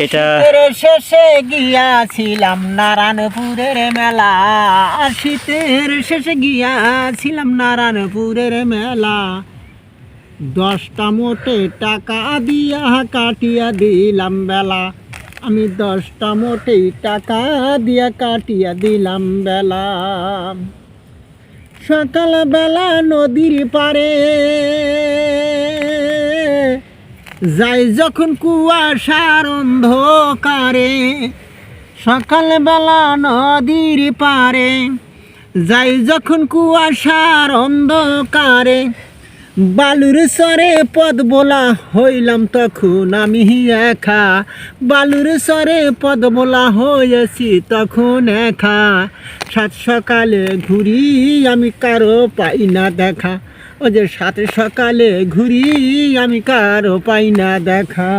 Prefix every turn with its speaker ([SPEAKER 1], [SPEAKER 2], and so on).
[SPEAKER 1] এটা
[SPEAKER 2] শীতের শেষে গিয়াছিলাম নারায়ণপুরের মেলা, শীতের শেষে গিয়াছিলাম নারায়ণপুরের মেলা, 10টা মোটে টাকা দিয়া কাটিয়া দিলাম বেলা, আমি 10টা মোটেই টাকা দিয়া কাটিয়া দিলাম বেলা। সকালবেলা নদীর পারে যাই যখন কুয়াশার অন্ধকারে, সকালবেলা নদীর পারে যাই যখন কুয়াশার অন্ধকারে, বালুর সরে পদ বলা হইলাম তখন আমি একা, বালুর সরে পদ বলা হয়েছি তখন একা, সাত সকালে ঘুরি আমি কারো পাই না দেখা, ও যে সাত সকালে ঘুরি আমি কারো পাই না দেখা।